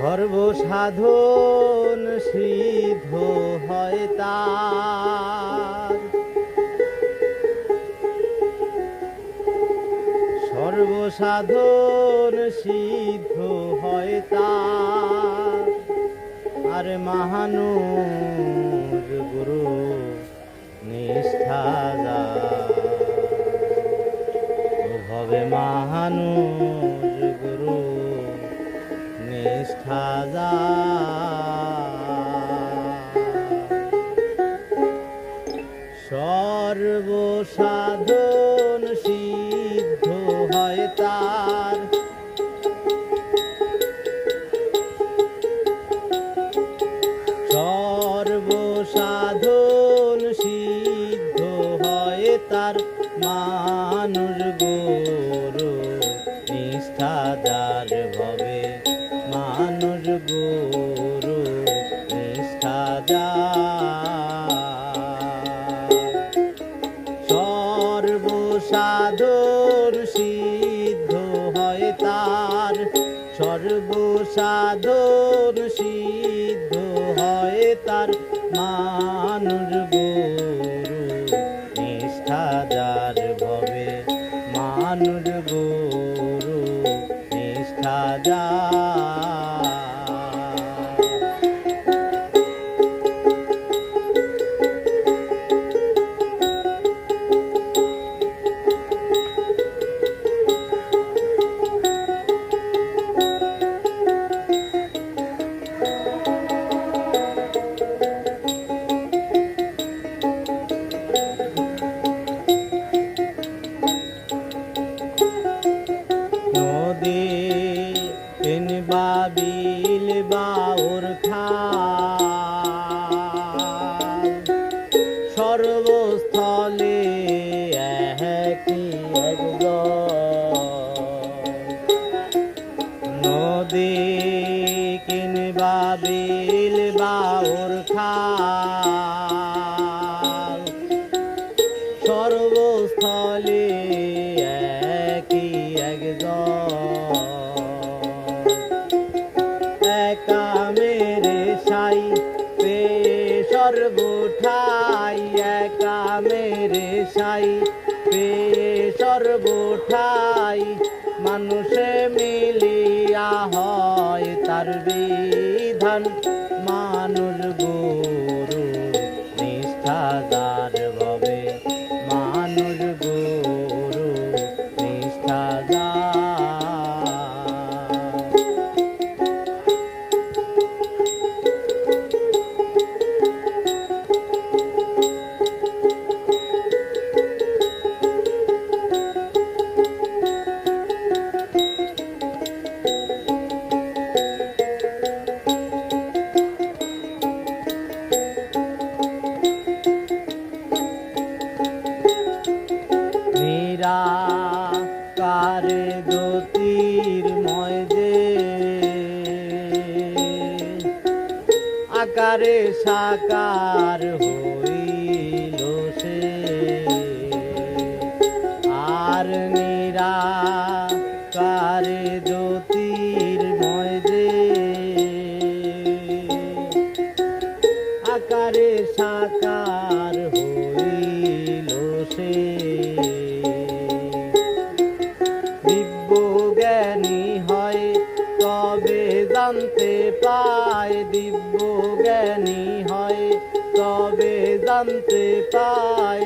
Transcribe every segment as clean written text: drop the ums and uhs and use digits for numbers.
সর্বসাধন সিদ্ধ হয় তার, সর্বসাধন সিদ্ধ হয় তার। আর মহানুষ গুরু নিষ্ঠা ভবে মহানুষ গুরু নিষ্ঠা সর্বসাধন সিদ্ধ হয় তার, সর্বসাধন সিদ্ধ হয় তার। মানুষ গুরু নিষ্ঠা যার ভবে, মানুষ গুরু নিষ্ঠা যার। সর্বসাধন সিদ্ধ হয় তার, সর্বসাধন সিদ্ধ হয় তার। মানুষ গুরু নিষ্ঠা যার ভবে, মানুষ গুরু নিষ্ঠা যার। বাবিল বাউর খাল, সর্বস্থলে একই নদী। কিন বাবিল বাউর খাল, সর্বস্থলে একই একা মেরে সাই পে সর্বঠাই, একা মেরে সাই পে সর্বঠাই। মানুষে মিলিয়া হয় তার বিধান, মানুষ গুরু নিষ্ঠা যার ভবে, মানুষ গুরু নিষ্ঠা যার। নিরাকারে জ্যোতির্ময় যে, আকারে সাকার হইল সে। আর নিরাকারে জ্যোতির্ময় যে, আকারে সাকার হইল সে। দিব্য জ্ঞানী হয় তবে জানতে পায়, দিব্য জ্ঞানী হয় তবে জানতে পায়।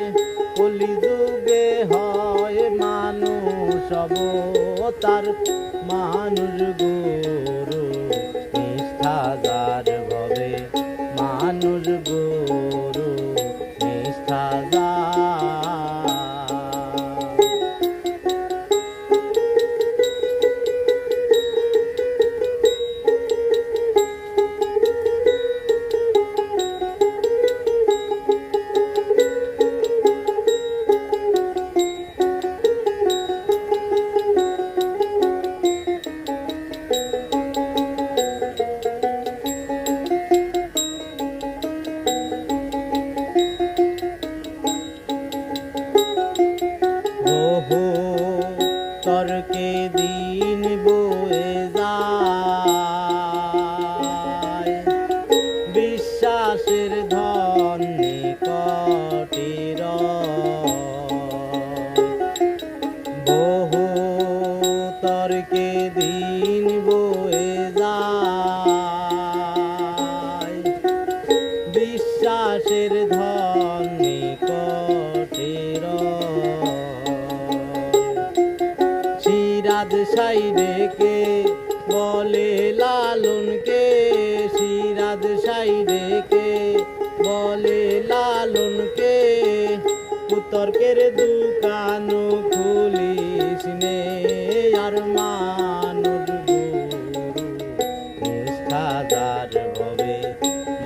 কলিযুগে হয় মানুষ অবতার, মানুষ গুরু নিষ্ঠা যার ভবে, মানুষ গুরু নিষ্ঠা যার। দিন বয়ে যায় বিশ্বাসের ধন নিকটে সিরাজ সাইডেকে বলে লালনকে সিরাজ সাইডেকে বলে লালনকে কুতর্কের দোকান খুলিস নে আর মানুষ গুরু নিষ্ঠাদার ভবে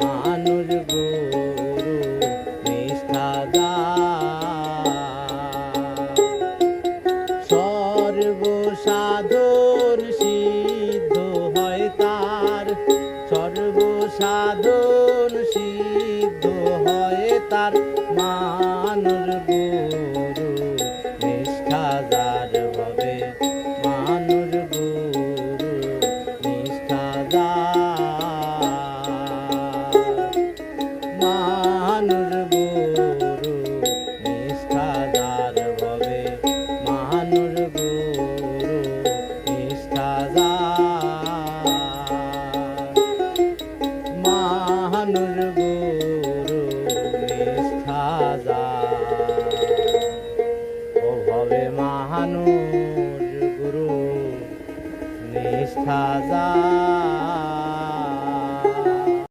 মানুষ গুরু নিষ্ঠাদার সর্বসাধন সিদ্ধ হয় তার সর্বসাধন সিদ্ধ হয় তার মানুষ গুরু নিষ্ঠাদার ভবে মানুষ গুরু নিষ্ঠাদার মানুষ গুরু নিষ্ঠাদার ভবে মানুষ গুরু নিষ্ঠাদার মানুষ গুরু নিষ্ঠাদার ও ভবে মানুষ গুরু নিষ্ঠাদার।